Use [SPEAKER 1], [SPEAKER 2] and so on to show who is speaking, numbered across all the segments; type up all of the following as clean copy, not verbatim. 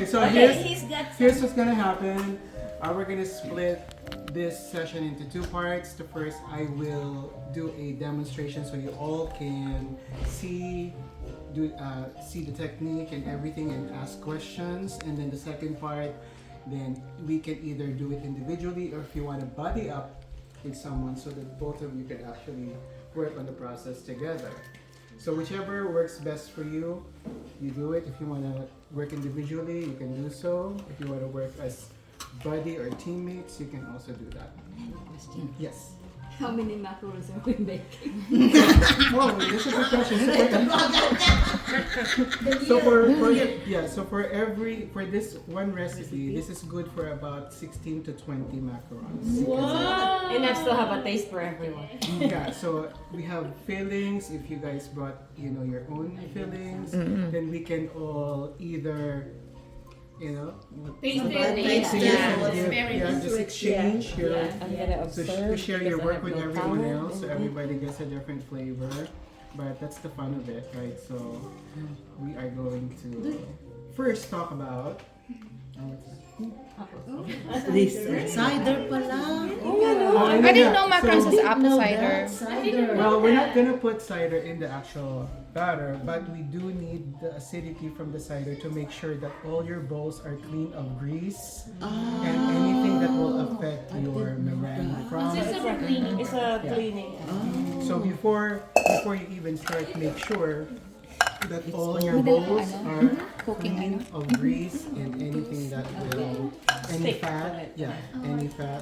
[SPEAKER 1] so here's what's gonna happen. We're gonna split this session into two parts. The first, I will do a demonstration so you all can see the technique and everything and ask questions. And then the second part, then we can either do it individually or if you want to buddy up with someone so that both of you can actually work on the process together. So whichever works best for you, you do it. If you want to work individually, you can do so. If you want to work as buddy or teammates, you can also do that.
[SPEAKER 2] I have a question.
[SPEAKER 1] Yes.
[SPEAKER 2] How many macarons are we making?
[SPEAKER 1] Oh, this is a good question. For this one recipe, this is good for about 16 to 20 macarons.
[SPEAKER 3] Wow!
[SPEAKER 4] Enough to have a taste for everyone.
[SPEAKER 1] Yeah, so we have fillings. If you guys brought, your own fillings, then we can all either,
[SPEAKER 3] Taste
[SPEAKER 1] just exchange your. So share your work with everyone else, so everybody gets a different flavor. But that's the fun of it, right? So we are going to first talk about.
[SPEAKER 5] Cider pala.
[SPEAKER 1] I
[SPEAKER 6] didn't know macarons was apple cider.
[SPEAKER 1] Well, we're not gonna put cider in the actual batter, but we do need the acidity from the cider to make sure that all your bowls are clean of grease and anything that will affect your meringue crumb.
[SPEAKER 4] It's a cleaning.
[SPEAKER 1] So before you even start, make sure that all your bowls are clean of grease and anything that will any fat.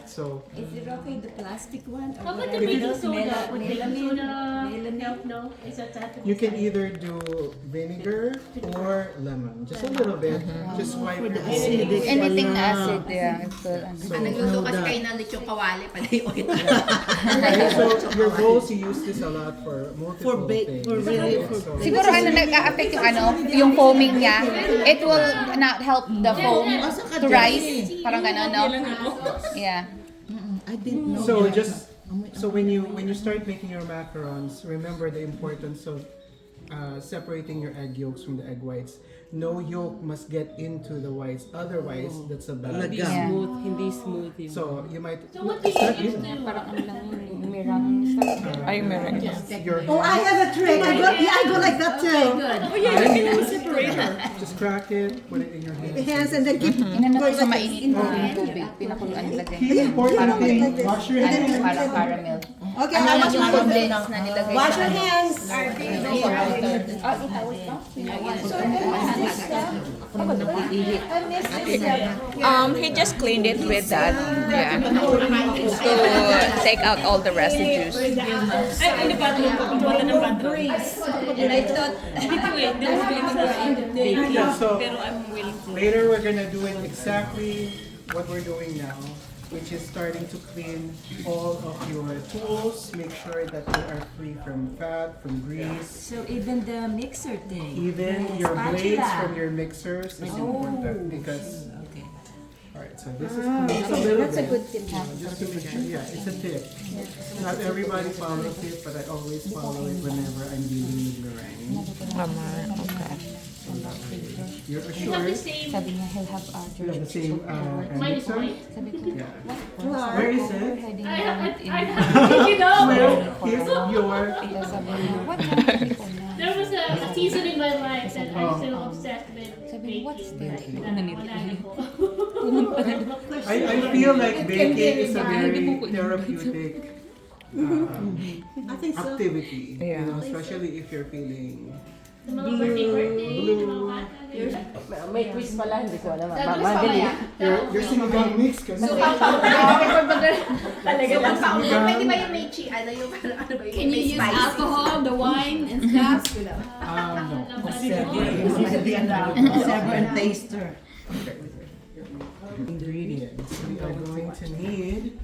[SPEAKER 1] So
[SPEAKER 2] Is it okay, the plastic one?
[SPEAKER 3] How about the baking soda? Would baking soda help? No? Is that
[SPEAKER 1] you can either do vinegar or lemon, just a little bit. Just wipe your bowl.
[SPEAKER 6] Anything na acid, yeah. It's good.
[SPEAKER 5] Nagluto kasi kayo ng lechong kawali pala yung
[SPEAKER 1] Okay, so your bowls, you use this a lot for multiple things.
[SPEAKER 6] Siguro nag-a-affect yung foaming niya. It will not help the foam to rise. Parang gano'n, no? Yeah.
[SPEAKER 5] I didn't know.
[SPEAKER 1] So when you start making your macarons, remember the importance of separating your egg yolks from the egg whites. No yolk must get into the whites, otherwise that's a bad.
[SPEAKER 6] Yeah.
[SPEAKER 4] Hindi smooth.
[SPEAKER 1] So you might.
[SPEAKER 3] So what do you use now?
[SPEAKER 4] Parang ano lang yung meringue. Ay, meringue.
[SPEAKER 5] Oh, I have a trick. I go like that too.
[SPEAKER 4] Oh yeah, you can use separator.
[SPEAKER 1] Just crack it, put it in your
[SPEAKER 5] Hands and then keep.
[SPEAKER 6] Inano ko sa mainit mo yung tubig. Pinakuluan nilagay.
[SPEAKER 1] Key important thing, wash your hands.
[SPEAKER 6] Parang caramel.
[SPEAKER 5] Okay, I wash my hands.
[SPEAKER 6] Na nilagay
[SPEAKER 5] Wash
[SPEAKER 6] sa
[SPEAKER 5] your hands.
[SPEAKER 7] He just cleaned it with that, yeah, to take out all the residues.
[SPEAKER 3] Ay, ano ba? Wala ng butter.
[SPEAKER 2] And I thought,
[SPEAKER 3] Wait, there's baking
[SPEAKER 1] Yeah, so
[SPEAKER 3] pero I'm willing to.
[SPEAKER 1] later we're gonna do it exactly what we're doing now, which is starting to clean all of your tools. Make sure that they are free from fat, from grease.
[SPEAKER 2] so even the mixer thing.
[SPEAKER 1] Even
[SPEAKER 2] the
[SPEAKER 1] your
[SPEAKER 2] spatula.
[SPEAKER 1] blades from your mixers is important because.
[SPEAKER 2] Okay.
[SPEAKER 1] Alright, so this is just a little
[SPEAKER 6] That's a
[SPEAKER 1] bit.
[SPEAKER 6] good tip.
[SPEAKER 1] Just to make sure, yeah, it's a tip. Not everybody follows it, but I always follow it whenever I'm dealing with meringue.
[SPEAKER 7] Okay.
[SPEAKER 1] So that way, you're
[SPEAKER 3] You have the
[SPEAKER 1] assured
[SPEAKER 3] same.
[SPEAKER 6] Sabi niya, he'll have
[SPEAKER 1] you have the same
[SPEAKER 3] Mine is
[SPEAKER 1] mixer.
[SPEAKER 3] white.
[SPEAKER 6] Sabi ko,
[SPEAKER 1] Yeah.
[SPEAKER 6] what?
[SPEAKER 1] Where is it?
[SPEAKER 6] Heading
[SPEAKER 3] I
[SPEAKER 6] down
[SPEAKER 3] have,
[SPEAKER 6] in
[SPEAKER 3] I have, you know.
[SPEAKER 1] Well, here's your.
[SPEAKER 6] sabi niya, what happened ko na?
[SPEAKER 3] There was a season in my life that I'm
[SPEAKER 1] Oh.
[SPEAKER 3] still obsessed with
[SPEAKER 6] Sabi
[SPEAKER 3] baking.
[SPEAKER 6] niya, what's this?
[SPEAKER 3] Wala po.
[SPEAKER 1] I feel like baking is a very therapeutic
[SPEAKER 5] I think so.
[SPEAKER 1] activity.
[SPEAKER 7] Yeah.
[SPEAKER 1] Especially if you're feeling
[SPEAKER 3] Sa mga birthday,
[SPEAKER 1] blue.
[SPEAKER 3] sa mga bata.
[SPEAKER 4] May quiz pala, hindi ko alam.
[SPEAKER 1] You're sinigang mix kasi.
[SPEAKER 4] Talaga ba?
[SPEAKER 5] Pwede ba yung may ano yung parang ano ba yung
[SPEAKER 2] Can you
[SPEAKER 5] may
[SPEAKER 2] use
[SPEAKER 5] spicy?
[SPEAKER 2] alcohol, the wine and stuff?
[SPEAKER 1] No.
[SPEAKER 5] Several taster.
[SPEAKER 1] Ingredients. We are going to need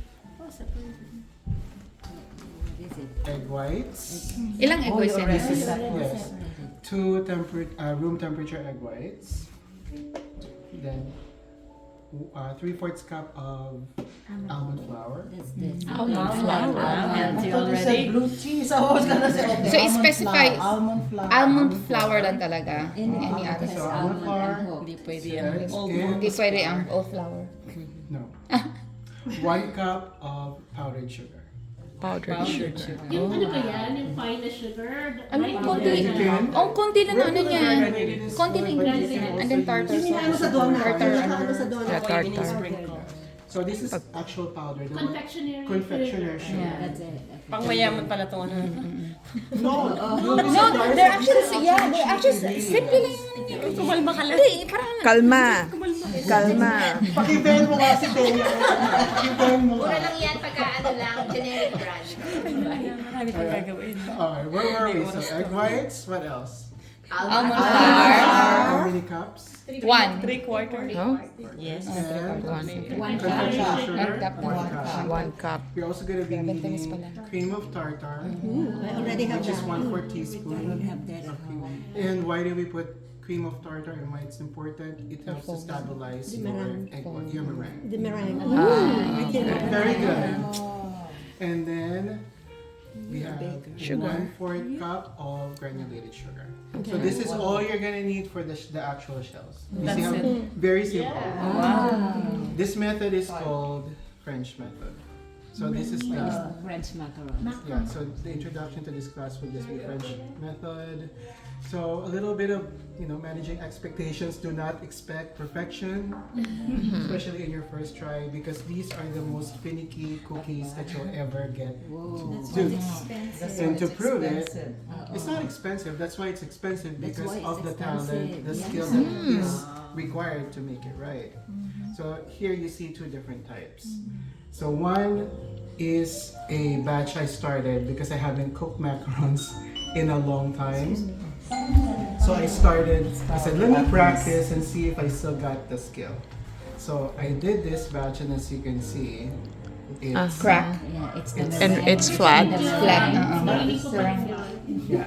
[SPEAKER 1] egg whites.
[SPEAKER 6] Ilang egg whites yun?
[SPEAKER 1] Yes. 2 room temperature egg whites. Then 3/4 cup of almond flour.
[SPEAKER 2] That's this.
[SPEAKER 7] Almond flour.
[SPEAKER 2] Healthy
[SPEAKER 5] I thought you said
[SPEAKER 2] already.
[SPEAKER 5] blue cheese. I was gonna say, okay.
[SPEAKER 6] So, specify
[SPEAKER 5] Almond flour.
[SPEAKER 6] lang talaga. Any other.
[SPEAKER 1] So almond flour.
[SPEAKER 2] Hindi pwede
[SPEAKER 1] Yes,
[SPEAKER 2] yan.
[SPEAKER 6] Hindi pwede ang oat flour.
[SPEAKER 1] No. 1 cup of powdered sugar.
[SPEAKER 7] Powdered sugar.
[SPEAKER 3] Yung ano ba yan? Yung fine na sugar?
[SPEAKER 6] Ano,
[SPEAKER 3] Right?
[SPEAKER 6] konti.
[SPEAKER 1] Chicken.
[SPEAKER 6] Oh, konti lang ano niya.
[SPEAKER 1] Granulated is
[SPEAKER 6] Konti
[SPEAKER 1] good,
[SPEAKER 6] lang
[SPEAKER 1] but you
[SPEAKER 6] ingredient.
[SPEAKER 1] can
[SPEAKER 6] And then
[SPEAKER 1] also
[SPEAKER 6] tartar
[SPEAKER 1] use-
[SPEAKER 5] Ano sa donut?
[SPEAKER 6] Tartar,
[SPEAKER 5] Ano sa donut?
[SPEAKER 7] Yeah, tartar.
[SPEAKER 1] So this is actual powder. The one-
[SPEAKER 3] Confectionery.
[SPEAKER 1] confectioner sugar.
[SPEAKER 2] Yeah, that's it.
[SPEAKER 4] Pang mayaman pala to.
[SPEAKER 1] No,
[SPEAKER 6] No, they're actually simple lang yung ano niya.
[SPEAKER 4] Kumalma ka lang.
[SPEAKER 6] Hindi, parang
[SPEAKER 7] Kalma. Kalma.
[SPEAKER 1] Pakibayan mo kasi Teo. Pakibayan mo
[SPEAKER 5] Mura
[SPEAKER 1] nga.
[SPEAKER 5] lang yan pagka ano lang, generic brand.
[SPEAKER 4] Marami pang gagawin.
[SPEAKER 1] Alright, where were we? So egg whites, what else?
[SPEAKER 6] almond flour.
[SPEAKER 1] How many cups?
[SPEAKER 6] 1.
[SPEAKER 4] 3/4.
[SPEAKER 7] Oh,
[SPEAKER 4] Yes.
[SPEAKER 1] And
[SPEAKER 2] One
[SPEAKER 1] confectioner
[SPEAKER 2] cup.
[SPEAKER 1] sugar,
[SPEAKER 6] And cup.
[SPEAKER 1] 1 cup.
[SPEAKER 7] 1 cup.
[SPEAKER 1] You're also going to be
[SPEAKER 6] Grabe, tamis
[SPEAKER 1] needing
[SPEAKER 6] pala.
[SPEAKER 1] cream of tartar,
[SPEAKER 2] I already have
[SPEAKER 1] which is
[SPEAKER 2] that.
[SPEAKER 1] 1/4
[SPEAKER 2] I don't
[SPEAKER 1] teaspoon.
[SPEAKER 2] have that at home.
[SPEAKER 1] And why do we put cream of tartar and why it's important? It helps to stabilize your egg white, your meringue.
[SPEAKER 2] The meringue.
[SPEAKER 1] Very good. And then we have
[SPEAKER 7] Sugar.
[SPEAKER 1] 1/4 cup of granulated sugar. So this is all you're gonna need for the actual shells. You see how very simple. This method is called French method. So this is the
[SPEAKER 2] French macarons.
[SPEAKER 1] yeah. So the introduction to this class will just be French method. So a little bit of managing expectations. Do not expect perfection, especially in your first try, because these are the most finicky cookies that you'll ever get to do. And to prove it, it's not expensive. That's why it's expensive,
[SPEAKER 2] That's
[SPEAKER 1] because
[SPEAKER 2] why it's
[SPEAKER 1] of the talent,
[SPEAKER 2] expensive,
[SPEAKER 1] the
[SPEAKER 2] yes.
[SPEAKER 1] skill that is required to make it right. So here you see 2 different types. So one is a batch I started because I haven't cooked macarons in a long time. So I said, let me practice and see if I still got the skill. So I did this batch, and as you can see, it's
[SPEAKER 6] Crack.
[SPEAKER 2] Yeah, it's
[SPEAKER 7] And it's flat.
[SPEAKER 6] Flat.
[SPEAKER 3] Hindi ko pa rin yan.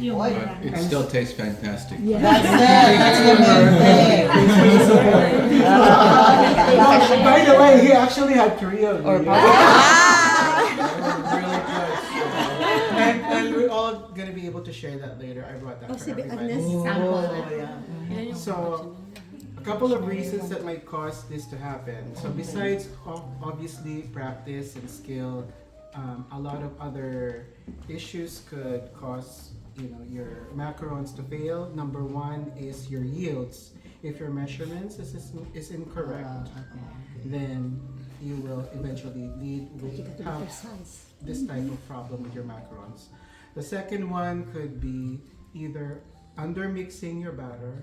[SPEAKER 3] Yung
[SPEAKER 8] It still tastes fantastic.
[SPEAKER 5] That's it. That's the main thing.
[SPEAKER 1] By the way, he actually had 3 of these. Really good. And we're all gonna be able to share that later. I brought that for everybody. So, a couple of reasons that might cause this to happen. So besides obviously practice and skill, a lot of other issues could cause your macarons to fail. Number 1 is your yields. If your measurements is incorrect, then you will eventually have this type of problem with your macarons. The second one could be either under mixing your batter,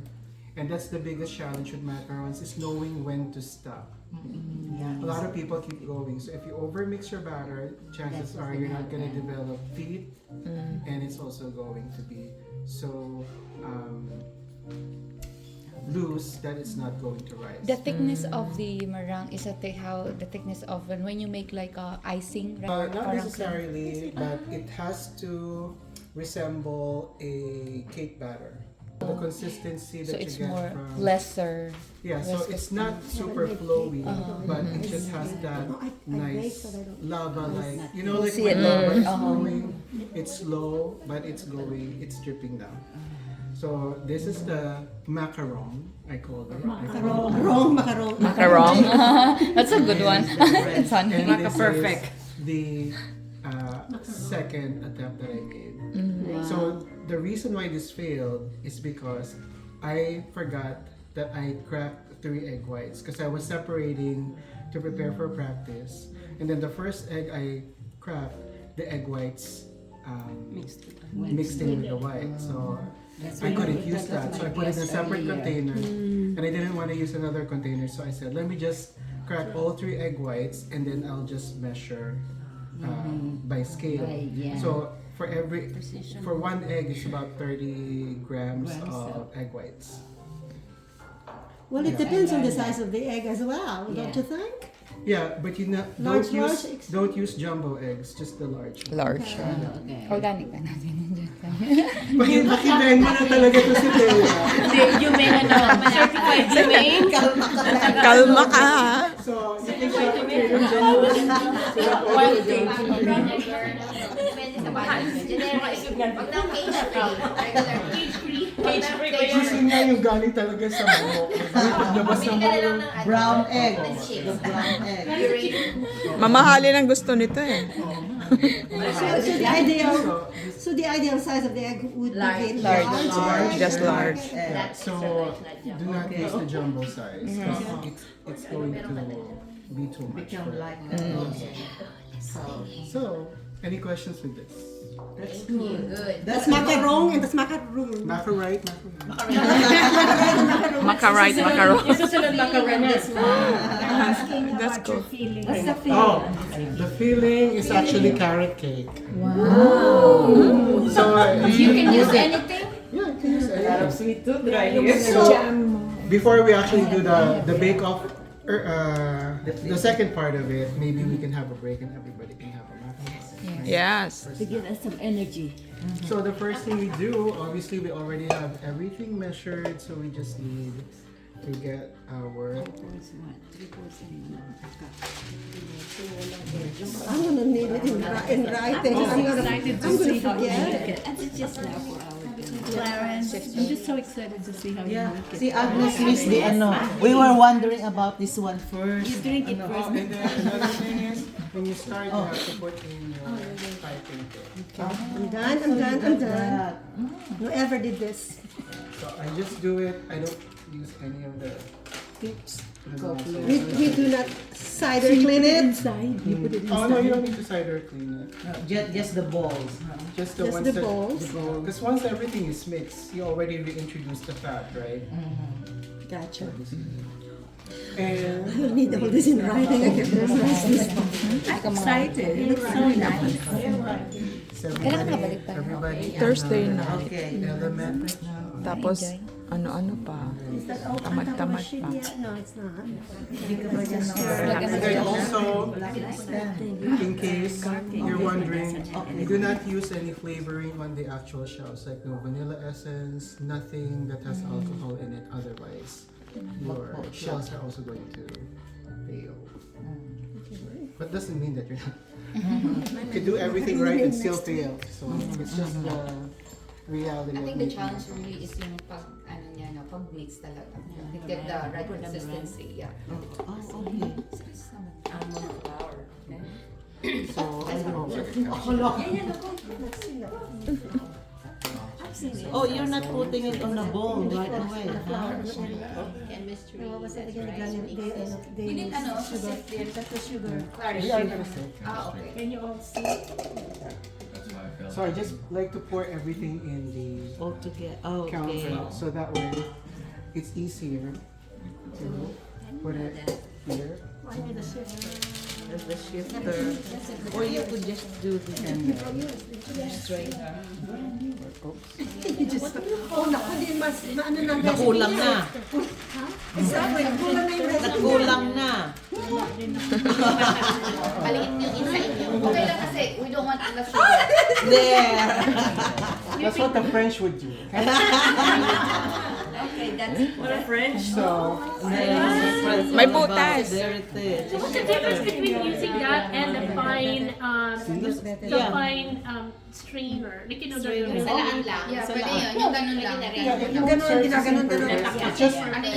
[SPEAKER 1] and that's the biggest challenge with macarons, is knowing when to stop. A lot of people keep going, so if you over mix your batter, chances are you're not going to develop feet, and it's also going to be so loose that it's not going to rise.
[SPEAKER 6] The thickness of the meringue is how the thickness of when you make like icing, right?
[SPEAKER 1] Not
[SPEAKER 6] Parang-
[SPEAKER 1] necessarily, but it has to resemble a cake batter. The consistency
[SPEAKER 6] So
[SPEAKER 1] that
[SPEAKER 6] it's
[SPEAKER 1] you get
[SPEAKER 6] more
[SPEAKER 1] from
[SPEAKER 6] lesser.
[SPEAKER 1] yeah, so it's not super flowy, but it just has that nice lava-like, like
[SPEAKER 6] See it
[SPEAKER 1] when lava is
[SPEAKER 6] lower.
[SPEAKER 1] flowing, it's slow, but it's going, it's dripping down. So this is the macaron, I call it.
[SPEAKER 2] Macaron.
[SPEAKER 7] Macaron.
[SPEAKER 6] That's a good one. It's funny.
[SPEAKER 1] And this
[SPEAKER 4] perfect.
[SPEAKER 1] is the second attempt that I made. So the reason why this failed is because I forgot that I cracked 3 egg whites because I was separating to prepare for practice. And then the first egg I cracked, the egg whites mixed in with the white. So I couldn't use that. So I put it in a separate container. And I didn't want to use another container. So I said, let me just crack all 3 egg whites and then I'll just measure by scale. So for 1 egg, it's about 30 grams of egg whites.
[SPEAKER 2] Well, it depends on the size of the egg as well, don't you think?
[SPEAKER 1] Yeah, but you not,
[SPEAKER 2] Large,
[SPEAKER 1] don't use jumbo eggs, just the large.
[SPEAKER 7] Large.
[SPEAKER 6] Organic pa natin.
[SPEAKER 1] Pakibahin mo na talaga to si Bea.
[SPEAKER 4] Humane, certified humane.
[SPEAKER 7] Kalma ka.
[SPEAKER 1] So, you can shop it in jumbo.
[SPEAKER 4] Wild thing.
[SPEAKER 5] Depende sa bahay. Generic. Pag na cage-free. Regular.
[SPEAKER 3] Cage-free.
[SPEAKER 4] Cage-free ko yan.
[SPEAKER 1] Gusto niya yung galing talaga sa manok. Paglabas ng
[SPEAKER 5] Bili ka na lang
[SPEAKER 1] manok.
[SPEAKER 5] ng
[SPEAKER 2] Brown egg.
[SPEAKER 5] chips.
[SPEAKER 2] The brown egg.
[SPEAKER 7] Mamahalin ang gusto nito eh.
[SPEAKER 2] So the ideal size of the egg would be
[SPEAKER 7] Large. Just large.
[SPEAKER 1] So, do not use the jumbo size. Because it's going to be too much. So, any questions with this?
[SPEAKER 2] That's good.
[SPEAKER 5] Good.
[SPEAKER 2] That's macaron and that's macaroon.
[SPEAKER 1] Maca right?
[SPEAKER 7] Macarite, macaron.
[SPEAKER 4] Yung susunod macaron na.
[SPEAKER 7] That's cool.
[SPEAKER 2] What's the feeling?
[SPEAKER 1] Oh, the filling is actually carrot cake. Wow. So,
[SPEAKER 5] You can use anything.
[SPEAKER 1] yeah, you can use anything.
[SPEAKER 4] Sweet tooth right here.
[SPEAKER 1] So, before we actually do the bake-off, the second part of it, maybe we can have a break and everybody can have a macarons.
[SPEAKER 7] Yes.
[SPEAKER 2] To give us some energy.
[SPEAKER 1] So the first thing we do, obviously we already have everything measured, so we just need to get our...
[SPEAKER 2] I'm gonna need it in writing. I'm gonna forget.
[SPEAKER 3] Clarence, I'm just so excited to see how you make it.
[SPEAKER 9] Si Agnes missed the ano. We were wondering about this one first.
[SPEAKER 3] You drink it
[SPEAKER 1] Oh,
[SPEAKER 3] first.
[SPEAKER 1] and then another thing is, when you start, you have to put in your piping kit.
[SPEAKER 2] I'm done. Whoever did this.
[SPEAKER 1] So I just do it, I don't use any of the tips.
[SPEAKER 2] We do not cider clean it.
[SPEAKER 1] Oh no, you don't need to cider clean it.
[SPEAKER 9] No, just the balls.
[SPEAKER 1] Just the
[SPEAKER 2] Just
[SPEAKER 1] ones
[SPEAKER 2] the
[SPEAKER 1] that...
[SPEAKER 2] balls.
[SPEAKER 1] Because once everything is mixed, you already reintroduced the fat, right?
[SPEAKER 2] Gotcha.
[SPEAKER 1] And
[SPEAKER 2] I will need all this in writing. I can memorize this.
[SPEAKER 3] Excited. It looks so nice.
[SPEAKER 1] so everybody
[SPEAKER 7] Thursday
[SPEAKER 1] has
[SPEAKER 7] night.
[SPEAKER 9] Okay.
[SPEAKER 1] an element.
[SPEAKER 7] Tapos, ano-ano pa. Tamad-tamad pa.
[SPEAKER 2] No, it's not.
[SPEAKER 1] And then also, in case you're wondering, we do not use any flavoring on the actual shells, like no vanilla essence, nothing that has alcohol in it. Otherwise, your shells are also going to fail. But doesn't mean that you're not. You could do everything right and still fail. So it's just the reality.
[SPEAKER 5] I think
[SPEAKER 1] of
[SPEAKER 5] the
[SPEAKER 1] making
[SPEAKER 5] challenge really is yung pag-mix talaga. You get the right consistency. Yeah.
[SPEAKER 9] Oh, okay.
[SPEAKER 5] Almond flour.
[SPEAKER 1] So,
[SPEAKER 9] Oh, you're not putting it on the bowl right away.
[SPEAKER 5] Chemistry.
[SPEAKER 2] What was that again? They
[SPEAKER 5] You did ano?
[SPEAKER 2] That's the sugar.
[SPEAKER 1] we are gonna say.
[SPEAKER 5] Ah, okay.
[SPEAKER 3] Can you all see?
[SPEAKER 8] That's why I felt.
[SPEAKER 1] So I just like to pour everything in the
[SPEAKER 9] All together. Oh, okay.
[SPEAKER 1] counter, so that way it's easier to put it here.
[SPEAKER 9] There's the shifter. Or you could just do this.
[SPEAKER 1] And
[SPEAKER 2] Oh, naku, di mas, maano na.
[SPEAKER 9] Nakulang na.
[SPEAKER 2] Exactly, kulang na yung recipe.
[SPEAKER 9] Nakulang na.
[SPEAKER 5] Maliit yung inside nyo. Okay lang kasi we don't want enough sugar.
[SPEAKER 9] There.
[SPEAKER 1] that's what the French would do.
[SPEAKER 5] Okay, that's
[SPEAKER 4] What a French.
[SPEAKER 1] So
[SPEAKER 7] May butas.
[SPEAKER 9] There it is.
[SPEAKER 3] What's the difference between using that and the fine, strainer? Like, you know, the
[SPEAKER 5] salaan lang. Yeah, pwede yun. Yung ganun lang.
[SPEAKER 2] Yung ganun, ginaganon.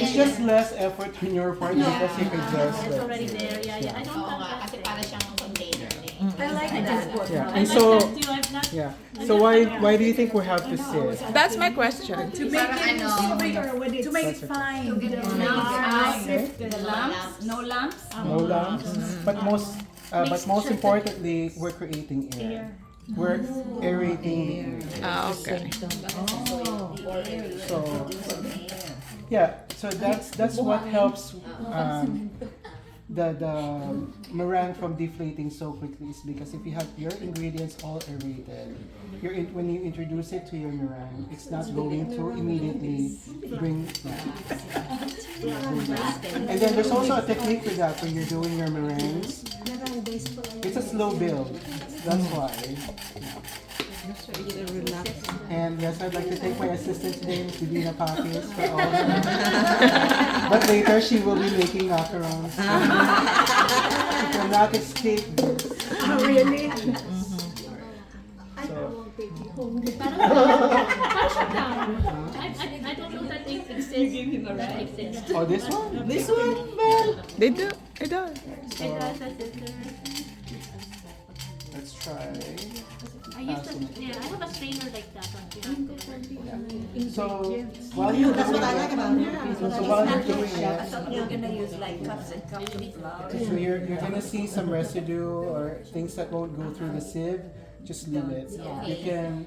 [SPEAKER 1] it's just less effort on your part because you could just
[SPEAKER 3] It's already there. Yeah. I don't
[SPEAKER 5] Oo nga,
[SPEAKER 3] have
[SPEAKER 5] kasi para siyang container.
[SPEAKER 3] I like that.
[SPEAKER 1] yeah.
[SPEAKER 3] I
[SPEAKER 1] And
[SPEAKER 3] like
[SPEAKER 1] so
[SPEAKER 3] that too. I've not.
[SPEAKER 1] yeah. So why do you think we have to sit?
[SPEAKER 7] That's my question.
[SPEAKER 5] Para ano,
[SPEAKER 3] To make it fine.
[SPEAKER 5] the lumps, no lumps.
[SPEAKER 1] No lumps, but most importantly, we're creating air. We're aerating the air.
[SPEAKER 7] Ah, okay.
[SPEAKER 1] So yeah, so that's what helps the meringue from deflating so quickly is because if you have your ingredients all aerated, when you introduce it to your meringue, it's not going to immediately bring and then there's also a technique for that when you're doing your meringues. It's a slow build. That's why. And yes, I'd like to thank my assistant today, Ms. Divina Pakis, for all the but later she will be making macarons. She will not escape this.
[SPEAKER 2] Oh, really?
[SPEAKER 1] So,
[SPEAKER 3] I don't know that it exists.
[SPEAKER 1] oh, this one?
[SPEAKER 9] This one, Mel.
[SPEAKER 7] They do. It does.
[SPEAKER 1] Let's try.
[SPEAKER 3] I have a strainer like that one.
[SPEAKER 1] So while you're
[SPEAKER 2] That's what I
[SPEAKER 1] doing
[SPEAKER 2] like
[SPEAKER 1] it,
[SPEAKER 2] about it.
[SPEAKER 1] so while you're doing it,
[SPEAKER 9] You're gonna use like cups and cups of flour.
[SPEAKER 1] so you're gonna see some residue or things that won't go through the sieve. Just leave it. You can,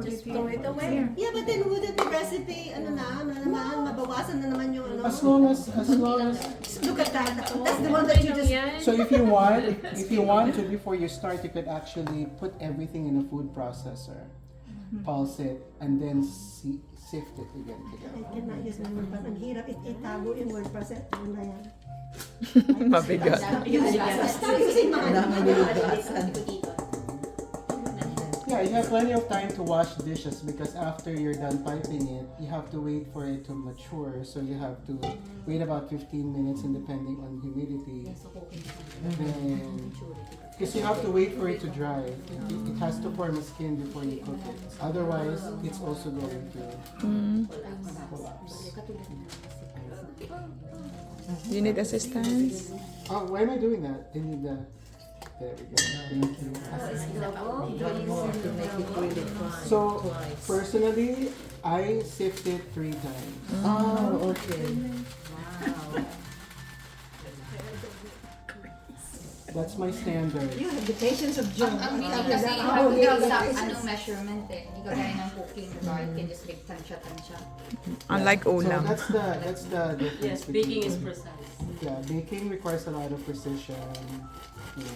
[SPEAKER 2] Just throw it away. Yeah, but then wouldn't the recipe, mabawasan na naman yung
[SPEAKER 1] as long as
[SPEAKER 2] Look at that. That's the one that you just...
[SPEAKER 1] so if you want to before you start, you could actually put everything in a food processor, pulse it, and then sift it again together.
[SPEAKER 2] I cannot use my word processor. Ang hirap itago yung word processor. Ano na yan?
[SPEAKER 7] Mabigat.
[SPEAKER 2] Stop using mga
[SPEAKER 1] Yeah, you have plenty of time to wash dishes because after you're done piping it, you have to wait for it to mature. So you have to wait about 15 minutes and depending on humidity. Because you have to wait for it to dry. It has to form a skin before you cook it. Otherwise, it's also going to collapse.
[SPEAKER 7] You need assistance?
[SPEAKER 1] Oh, why am I doing that? I need the... There we go. Thank you. So, personally, I sifted 3 times.
[SPEAKER 9] Oh, okay.
[SPEAKER 1] That's my standard.
[SPEAKER 2] You have the patience of Job.
[SPEAKER 5] Ang meaning kasi you have to take some measurement eh. Hindi ka gaya ng cooking, diba? You can just make tansya.
[SPEAKER 7] Unlike
[SPEAKER 1] So
[SPEAKER 7] ulam.
[SPEAKER 1] that's the difference.
[SPEAKER 4] Yes, baking is precise.
[SPEAKER 1] Yeah, baking requires a lot of precision, and then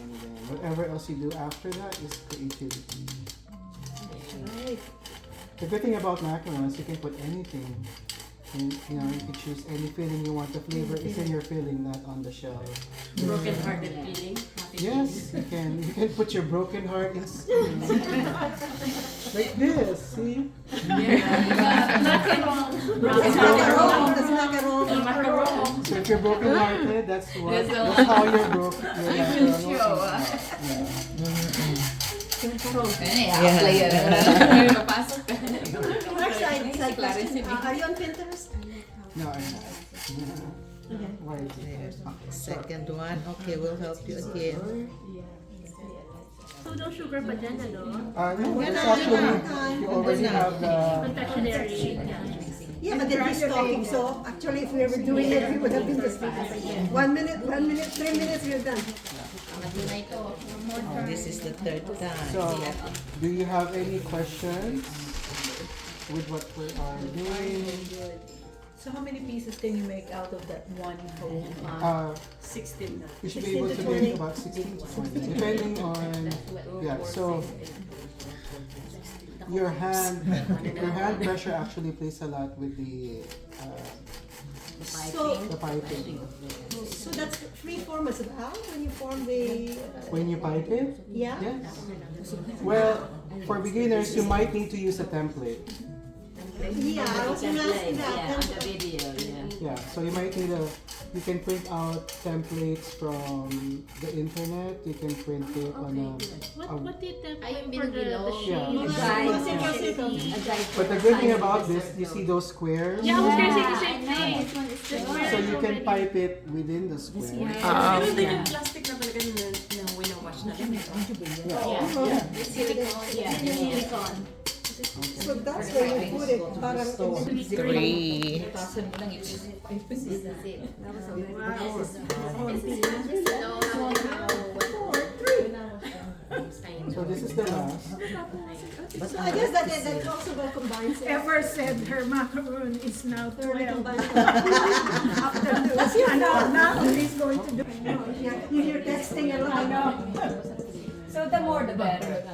[SPEAKER 1] whatever else you do after that is creativity. The good thing about macarons, you can put anything. And, you can choose any filling you want. The flavor is in your filling, not on the shell.
[SPEAKER 4] Broken-hearted feeling.
[SPEAKER 1] Yes, you can put your broken heart in like this. See?
[SPEAKER 2] That's macaron.
[SPEAKER 1] So if you're broken hearted, that's how you're broken.
[SPEAKER 2] Are you on Pinterest?
[SPEAKER 1] No, I'm not. Why is it?
[SPEAKER 9] Second one. Okay, we'll help you again.
[SPEAKER 3] So no sugar pa dyan, ano?
[SPEAKER 1] No, it's actually, you already have the...
[SPEAKER 3] Confectionery.
[SPEAKER 2] Yeah, but then he's talking. So actually, if we were doing it, we would have been just 1 minute, 3 minutes, we're done.
[SPEAKER 9] Oh, this is the third time.
[SPEAKER 1] So, do you have any questions with what we are doing?
[SPEAKER 10] So how many pieces can you make out of that one whole 16 na?
[SPEAKER 1] You should be able to make about 16 to 20, depending on, so your hand pressure actually plays a lot with the piping.
[SPEAKER 2] So that's free form as well when you form the...
[SPEAKER 1] When you pipe it?
[SPEAKER 2] Yeah?
[SPEAKER 1] Yes. Well, for beginners, you might need to use a template.
[SPEAKER 2] Yeah, I was gonna ask you that.
[SPEAKER 1] Yeah, so you might need you can print out templates from the internet. You can print it on
[SPEAKER 3] What did the
[SPEAKER 1] Yeah.
[SPEAKER 3] shape?
[SPEAKER 1] But the good thing about this, you see those squares?
[SPEAKER 3] Yeah, I was gonna say the same thing.
[SPEAKER 1] So you can pipe it within the square.
[SPEAKER 4] Pero din yung plastic na talaga na winawash na rin.
[SPEAKER 3] Silicone.
[SPEAKER 2] So that's where you put it. Parang
[SPEAKER 7] 3.
[SPEAKER 1] So this this is the last.
[SPEAKER 2] So I guess that also will combine.
[SPEAKER 10] Ever said her macaron is now 12.
[SPEAKER 2] That's your fault.
[SPEAKER 10] Now he's going to do.
[SPEAKER 2] You hear texting a lot.
[SPEAKER 5] So the more the better.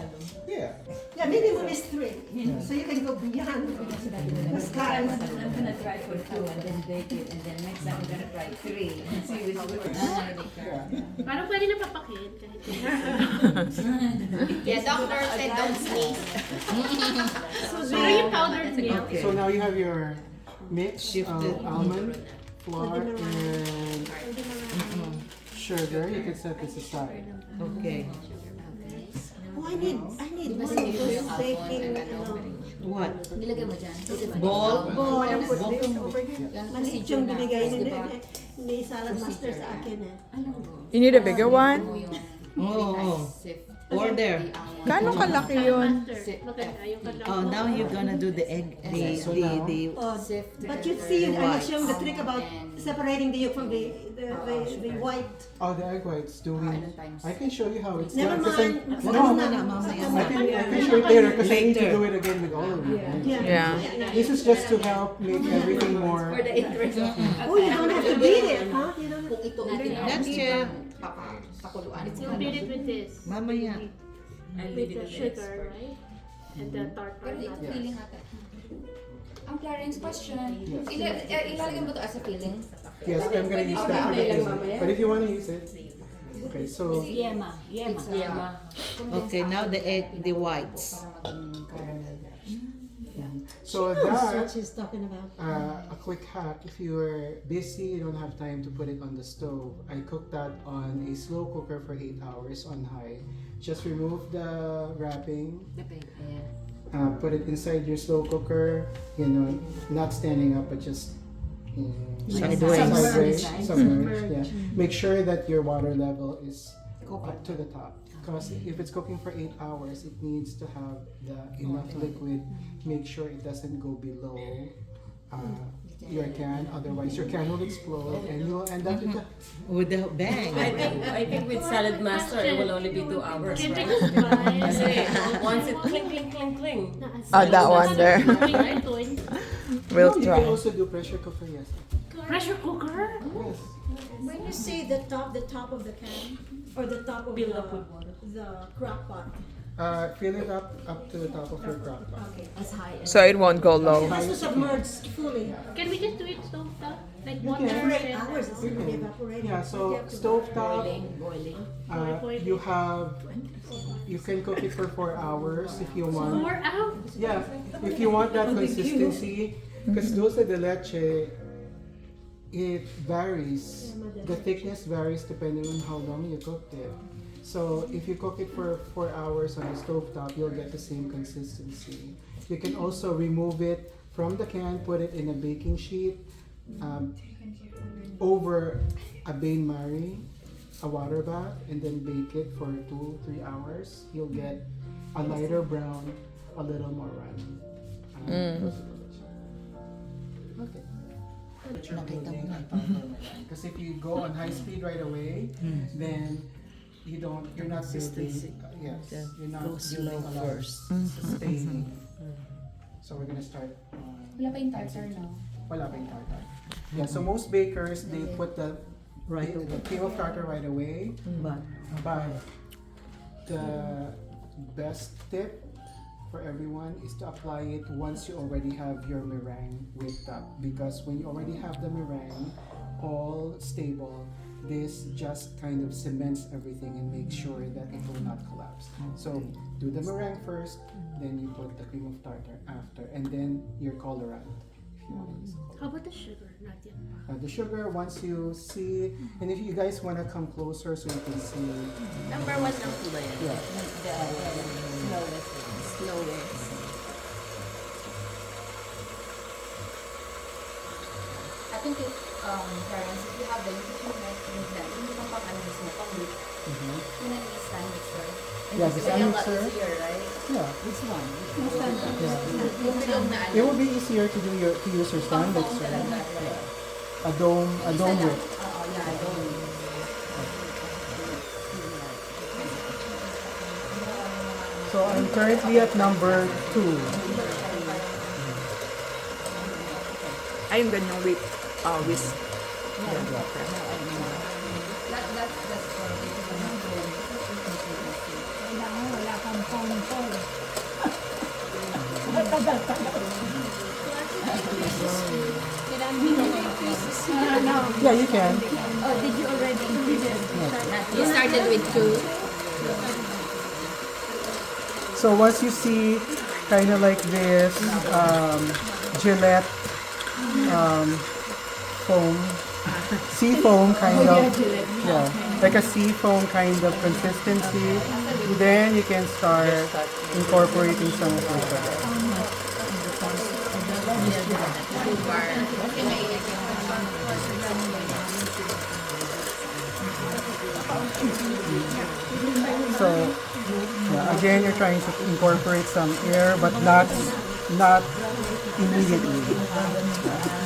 [SPEAKER 1] Yeah.
[SPEAKER 2] Yeah, minimum is 3. So you can go beyond. Because Clarence,
[SPEAKER 5] I'm gonna try for 2 and then bake it, and then next time I'm gonna try 3 and see which works.
[SPEAKER 3] Parang pwede na papakit kahit
[SPEAKER 5] Yeah, doctor said don't sneeze.
[SPEAKER 3] Pero yung powdered milk.
[SPEAKER 1] So now you have your mix of almond, flour, and sugar. You can set this aside.
[SPEAKER 9] Okay.
[SPEAKER 2] oh, I need one of those baking,
[SPEAKER 9] What?
[SPEAKER 5] Nilagay mo dyan.
[SPEAKER 9] Ball?
[SPEAKER 2] bowl and put this over here.
[SPEAKER 5] Yan,
[SPEAKER 2] Maliit
[SPEAKER 5] procedure
[SPEAKER 2] yung
[SPEAKER 5] na.
[SPEAKER 2] binigay
[SPEAKER 5] Diba?
[SPEAKER 2] ni salad master sa akin eh.
[SPEAKER 7] You need a bigger one?
[SPEAKER 9] Oo. Order.
[SPEAKER 7] Gano'ng kalaki yun?
[SPEAKER 3] Maganda yung kalaki.
[SPEAKER 9] Oh, now you're gonna do the egg, the
[SPEAKER 2] Oh, but you see, I was showing the trick about separating the yolk from the white.
[SPEAKER 1] Oh, the egg whites doing. I can show you how it's
[SPEAKER 2] Never
[SPEAKER 1] done. 'cause
[SPEAKER 2] mind.
[SPEAKER 1] I can show it later because I need to do it again with all of you.
[SPEAKER 7] Yeah.
[SPEAKER 1] This is just to help make everything more.
[SPEAKER 5] For the interest.
[SPEAKER 2] Oh, you don't have to beat it, huh? You don't have
[SPEAKER 5] Ito natin ang
[SPEAKER 9] That's it.
[SPEAKER 5] pakuluan.
[SPEAKER 3] You beat it with this.
[SPEAKER 9] Mamaya.
[SPEAKER 3] With the sugar, right? And the tartar
[SPEAKER 5] Pero ito
[SPEAKER 3] nut.
[SPEAKER 5] feeling ata. Ang Clarence question.
[SPEAKER 1] Yes.
[SPEAKER 5] Ilalagay mo to as a feeling?
[SPEAKER 1] Yes, I'm gonna use that for the cake. But if you want to use it, okay. So
[SPEAKER 3] Yema.
[SPEAKER 9] Okay, now the egg, the whites.
[SPEAKER 1] so
[SPEAKER 2] That's what
[SPEAKER 1] that.
[SPEAKER 2] she's talking about.
[SPEAKER 1] A quick hack, if you're busy, you don't have time to put it on the stove, I cooked that on a slow cooker for 8 hours on high. Just remove the wrapping, put it inside your slow cooker, not standing up, but just
[SPEAKER 9] Sideways.
[SPEAKER 1] submerged, yeah. Make sure that your water level is up to the top. Because if it's cooking for 8 hours, it needs to have enough liquid. Make sure it doesn't go below your can, otherwise your can will explode and you will end up
[SPEAKER 9] With the bang.
[SPEAKER 4] I think with Salad Master, it will only be 2 hours,
[SPEAKER 3] Can we
[SPEAKER 4] right?
[SPEAKER 3] just buy?
[SPEAKER 4] Kasi once it cling.
[SPEAKER 7] That one there. We'll
[SPEAKER 1] You can
[SPEAKER 7] try.
[SPEAKER 1] also do pressure cooker, yes.
[SPEAKER 3] Pressure cooker?
[SPEAKER 1] Yes.
[SPEAKER 10] When you say the top of the can, or the top of the crock pot.
[SPEAKER 1] Fill it up to the top of your crock pot.
[SPEAKER 10] Okay.
[SPEAKER 2] As high as.
[SPEAKER 7] So it won't go
[SPEAKER 2] It
[SPEAKER 7] low.
[SPEAKER 2] has to submerge fully.
[SPEAKER 3] Can we just do it stove top? Like
[SPEAKER 1] You
[SPEAKER 3] water
[SPEAKER 1] can.
[SPEAKER 2] For 8
[SPEAKER 3] and
[SPEAKER 2] hours, it's really evaporating.
[SPEAKER 1] Yeah,
[SPEAKER 2] You
[SPEAKER 1] so
[SPEAKER 2] have to-
[SPEAKER 1] stovetop,
[SPEAKER 5] Boiling.
[SPEAKER 1] you can cook it for 4 hours if you want.
[SPEAKER 3] 4 hours?
[SPEAKER 1] Yeah, if you want that consistency, because dulce de leche, it varies. The thickness varies depending on how long you cooked it. So if you cook it for 4 hours on the stovetop, you'll get the same consistency. You can also remove it from the can, put it in a baking sheet over a bain-marie, a water bath, and then bake it for 2-3 hours. You'll get a lighter brown, a little more runny. Okay. Because if you go on high speed right away, then you're not building, yes, you're not building a lot of sustaining. So we're gonna start.
[SPEAKER 5] Wala pa yung tartar, no?
[SPEAKER 1] Wala pa yung tartar. Yeah, so most bakers, they put the cream of tartar right away. But the best tip for everyone is to apply it once you already have your meringue whipped up. Because when you already have the meringue all stable, this just kind of cements everything and makes sure that it will not collapse. So do the meringue first, then you put the cream of tartar after, and then your colorant. If you want to use colorant.
[SPEAKER 3] How about the sugar? Not yet.
[SPEAKER 1] The sugar, once you see, and if you guys want to come closer so you can see.
[SPEAKER 4] Number 1 ng kulay.
[SPEAKER 1] Yeah.
[SPEAKER 5] Slowest. I think if, Clarence, if you have the hindi pang pang mismo, pang whip, yun ang stand mixer.
[SPEAKER 1] Yeah, the stand mixer.
[SPEAKER 5] Easier, right?
[SPEAKER 1] Yeah.
[SPEAKER 5] Which one?
[SPEAKER 1] Yeah.
[SPEAKER 5] Yung bilog na
[SPEAKER 1] It will be easier to use your stand mixer. A dome whip.
[SPEAKER 5] Yeah, a dome.
[SPEAKER 1] So I'm currently at number 2.
[SPEAKER 7] Ayun, ganyang whisk.
[SPEAKER 1] Yeah, you can.
[SPEAKER 3] Oh, did you already increase it?
[SPEAKER 5] You started with 2.
[SPEAKER 1] So once you see kind of like this Gillette foam, sea foam kind of, yeah, like a sea foam kind of consistency, then you can start incorporating some of the sugar. So yeah, again, you're trying to incorporate some air, but not immediately.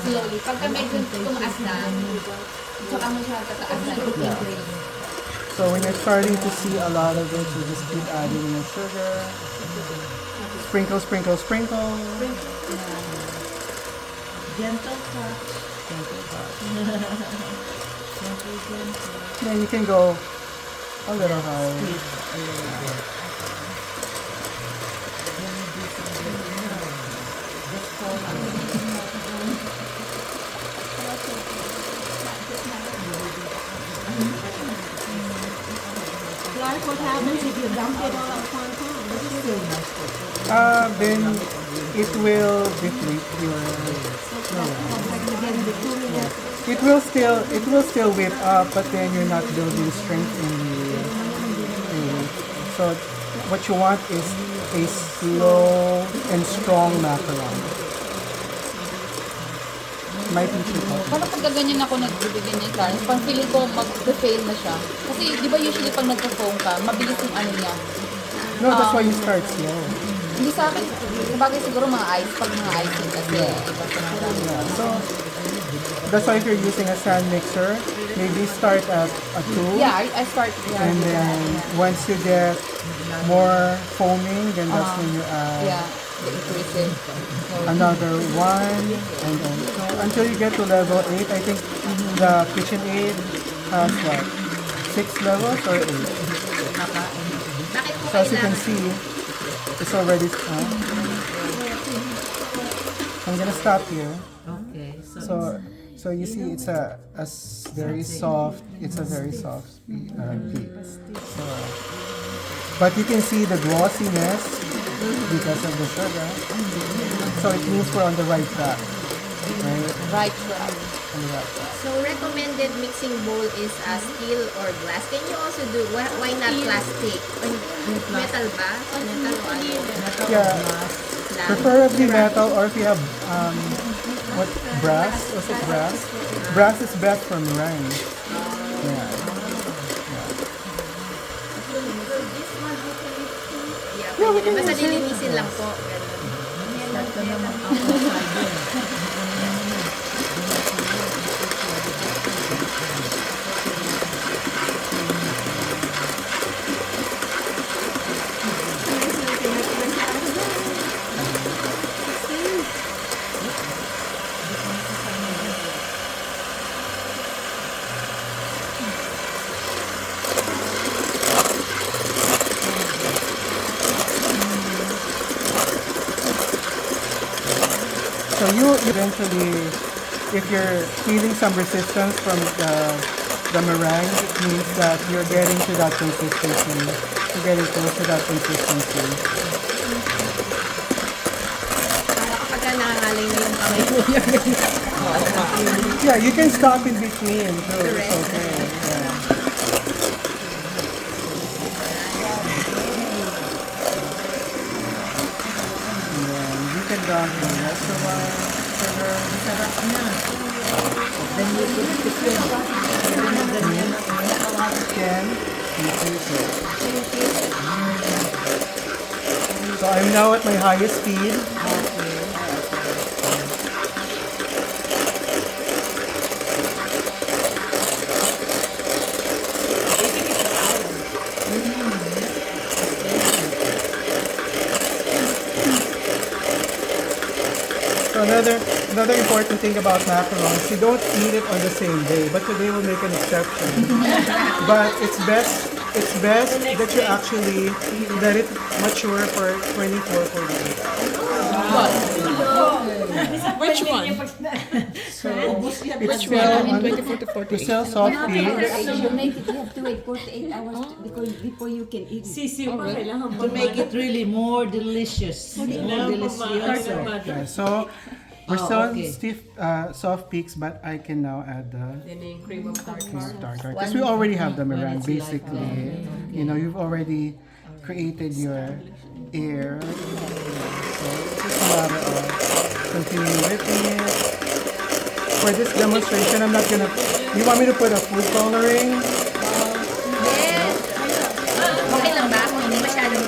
[SPEAKER 6] Slowly. Pagka medyo tumaas na, tsaka mo siya tataasan.
[SPEAKER 1] Yeah. So when you're starting to see a lot of it, you just keep adding your sugar. Sprinkle, sprinkle, sprinkle.
[SPEAKER 10] Gentle touch.
[SPEAKER 1] Then you can go a little higher.
[SPEAKER 2] Clark, what happens if you dump it all at one time?
[SPEAKER 1] Then it will deplete your. It will still whip up, but then you're not building strength in the. So what you want is a slow and strong macaron. May teach you.
[SPEAKER 6] Paano pag ganyan ako nagbibigyan niya, Clarence? Pang feeling ko mag-fail na siya. Kasi di ba usually pag nagpo-foam ka, mabilis yung ano niya.
[SPEAKER 1] No, that's why you start slow.
[SPEAKER 6] Hindi sa akin, sabagay siguro mga ice, pag mga icing kasi. Iba sa mga
[SPEAKER 1] So that's why if you're using a sand mixer, maybe start at a 2.
[SPEAKER 6] Yeah, I start. Yeah,
[SPEAKER 1] And then once you get more foaming, then that's when you add
[SPEAKER 6] yeah, the increases.
[SPEAKER 1] another 1, and then until you get to level 8. I think the KitchenAid has what, 6 levels or 8. So as you can see, it's already. I'm gonna stop here.
[SPEAKER 9] Okay.
[SPEAKER 1] So you see, it's a very soft. It's a very soft cake. So, but you can see the glossiness because of the sugar. So it means we're on the right track, right?
[SPEAKER 6] Right track.
[SPEAKER 1] On the right track.
[SPEAKER 5] So recommended mixing bowl is steel or glass. Can you also do, why not plastic? Metal ba? Metal o ano?
[SPEAKER 1] Yeah, preferably metal, or if you have what, brass? Was it brass? Brass is best for meringue. Yeah.
[SPEAKER 5] Yeah, pwede na. Basta lilinisin lang po.
[SPEAKER 1] So you eventually, if you're feeling some resistance from the meringue, it means that you're getting to that consistency. You're getting close to that consistency.
[SPEAKER 5] Kapag nangangalay na yung kamay mo.
[SPEAKER 1] Yeah, you can stop in between too. It's okay. Yeah. And then you can dump the rest of our sugar.
[SPEAKER 9] Then you put it
[SPEAKER 1] Can increase it. So I'm now at my highest speed. another important thing about macarons, you don't eat it on the same day, but today we'll make an exception. But it's best that you actually let it mature for 24 48 hours.
[SPEAKER 7] Which one?
[SPEAKER 1] So it's sell on
[SPEAKER 7] 24 to 48.
[SPEAKER 1] we sell soft peas.
[SPEAKER 2] You make it, you have to wait 48 hours before you can eat it.
[SPEAKER 3] Sisiw pa kailangan
[SPEAKER 9] To make it really more delicious. More delicioso.
[SPEAKER 1] Yeah, so we're selling
[SPEAKER 9] okay.
[SPEAKER 1] stiff soft peaks, but I can now add the
[SPEAKER 4] Then yung cream of tartar.
[SPEAKER 1] tartar because we already have the meringue. Basically, you know, you've already created your air. So it's just a matter of continuing whipping it. For this demonstration, I'm not gonna. You want me to put a food coloring?
[SPEAKER 5] Yes. Okay lang ba? Kung hindi masyadong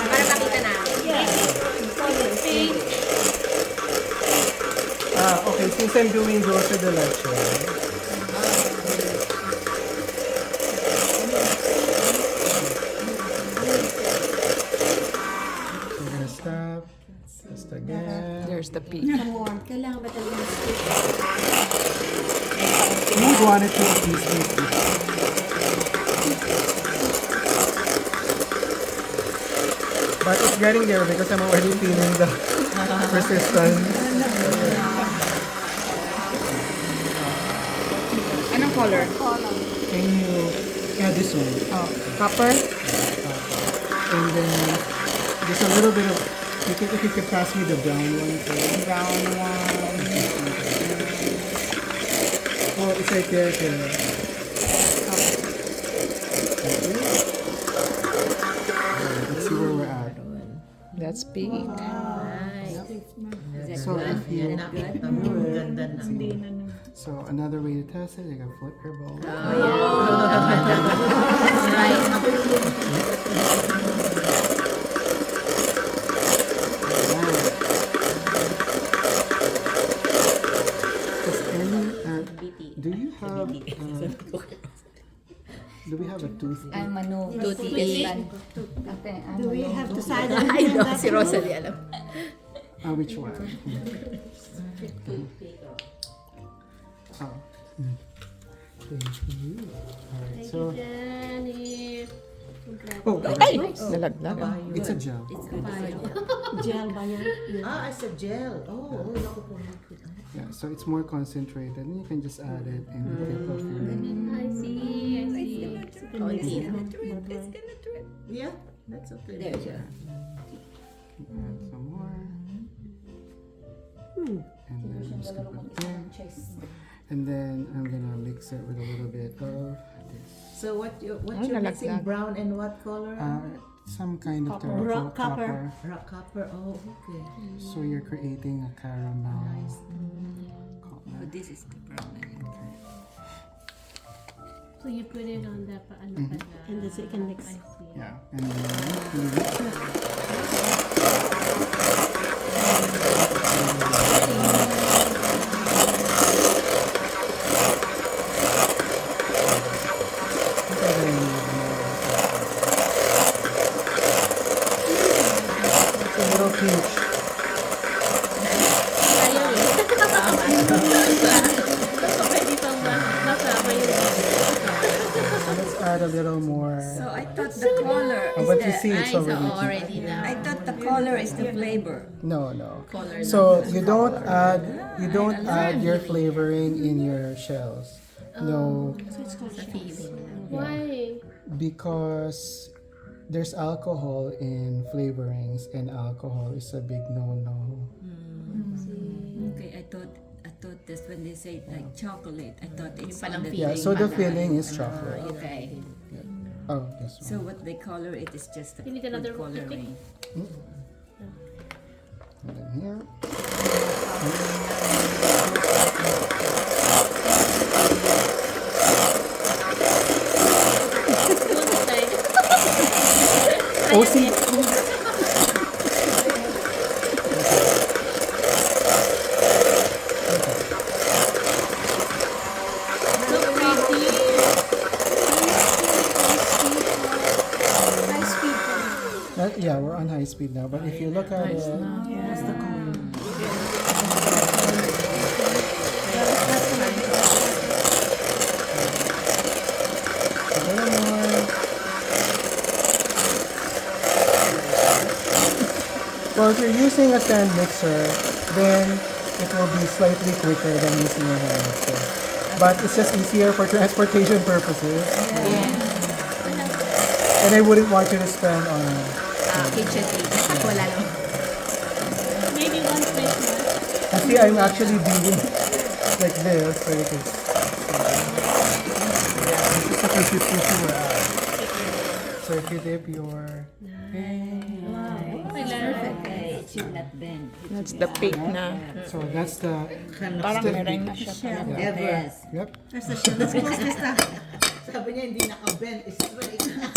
[SPEAKER 5] para makita natin.
[SPEAKER 1] Okay. Since I'm doing dulce de leche, we're gonna stop. Just again.
[SPEAKER 7] There's the peak.
[SPEAKER 2] Kailangan ba talaga
[SPEAKER 1] You would want it to at least be but it's getting there because I'm already feeling the resistance.
[SPEAKER 6] Anong color?
[SPEAKER 1] Can you add this one?
[SPEAKER 6] Copper?
[SPEAKER 1] And then just a little bit of, if you could pass me the brown one. Please.
[SPEAKER 6] Brown one.
[SPEAKER 1] Oh, it's right there. Thank you. Let's see where we're at.
[SPEAKER 7] That's peak.
[SPEAKER 1] So if you,
[SPEAKER 9] Ganda na.
[SPEAKER 1] so another way to test it, you can flip your bowl. Do you have? Do we have a toothpick?
[SPEAKER 6] Ay, mano.
[SPEAKER 5] Toothpick.
[SPEAKER 2] Do we have to side
[SPEAKER 5] I know, si Rosalie alam.
[SPEAKER 1] Which one? Oh. Thank you. Alright, so. Oh,
[SPEAKER 7] Ay! Nalaglag.
[SPEAKER 1] it's a gel.
[SPEAKER 2] gel ba yan?
[SPEAKER 9] It's a gel. Oh, naku po.
[SPEAKER 1] Yeah, so it's more concentrated, and you can just add it in the tip of your.
[SPEAKER 3] I see.
[SPEAKER 9] Yeah, that's okay.
[SPEAKER 2] There you go.
[SPEAKER 1] Add some more. And then just gonna put there. And then I'm gonna mix it with a little bit of this.
[SPEAKER 9] So what you're
[SPEAKER 7] nalaglag.
[SPEAKER 9] mixing, brown and what color?
[SPEAKER 1] Some kind of
[SPEAKER 2] Copper.
[SPEAKER 1] terracotta
[SPEAKER 2] Copper.
[SPEAKER 9] Rock copper. Oh, okay.
[SPEAKER 1] So you're creating a caramel. color.
[SPEAKER 5] This is the brown.
[SPEAKER 3] So you put it on the paano pala.
[SPEAKER 2] And the second mix.
[SPEAKER 3] I see.
[SPEAKER 1] Yeah, and then you mix it. It's a little pinch.
[SPEAKER 3] Pwede pang masama yung
[SPEAKER 1] Let's add a little more.
[SPEAKER 2] So I thought the color
[SPEAKER 1] Oh, but you see it's already.
[SPEAKER 5] Already now.
[SPEAKER 2] I thought the color is the flavor.
[SPEAKER 1] No. So you don't add your flavoring in your shells. No,
[SPEAKER 3] Why?
[SPEAKER 1] because there's alcohol in flavorings, and alcohol is a big no-no.
[SPEAKER 2] Okay, I thought this when they say like chocolate, I thought it's
[SPEAKER 5] palang
[SPEAKER 2] on the
[SPEAKER 1] Yeah, so the filling is chocolate.
[SPEAKER 2] Okay.
[SPEAKER 1] Oh, this
[SPEAKER 2] So
[SPEAKER 1] one.
[SPEAKER 2] what they color it is just the
[SPEAKER 3] You need another
[SPEAKER 2] food
[SPEAKER 3] toothpick?
[SPEAKER 2] coloring.
[SPEAKER 1] And then here. Oh, see. Yeah, we're on high speed now. But if you look at it,
[SPEAKER 10] That's the cone.
[SPEAKER 1] a little more. Well, if you're using a stand mixer, then it will be slightly quicker than using a hand mixer. But it's just easier for transportation purposes. And I wouldn't want you to spend on
[SPEAKER 5] Kitchen aid. Wala lang.
[SPEAKER 3] Maybe one Christmas.
[SPEAKER 1] see, I'm actually doing like this, so you can. This is the consistency we're at. So if you dip your
[SPEAKER 10] It should not bend.
[SPEAKER 7] That's the peak na.
[SPEAKER 1] so that's the
[SPEAKER 7] Parang
[SPEAKER 1] stiff
[SPEAKER 7] meringue na
[SPEAKER 1] beat.
[SPEAKER 7] siya.
[SPEAKER 10] Yes.
[SPEAKER 1] Yep.
[SPEAKER 2] Let's close this na.
[SPEAKER 9] Sabi niya hindi naka-bend, straight.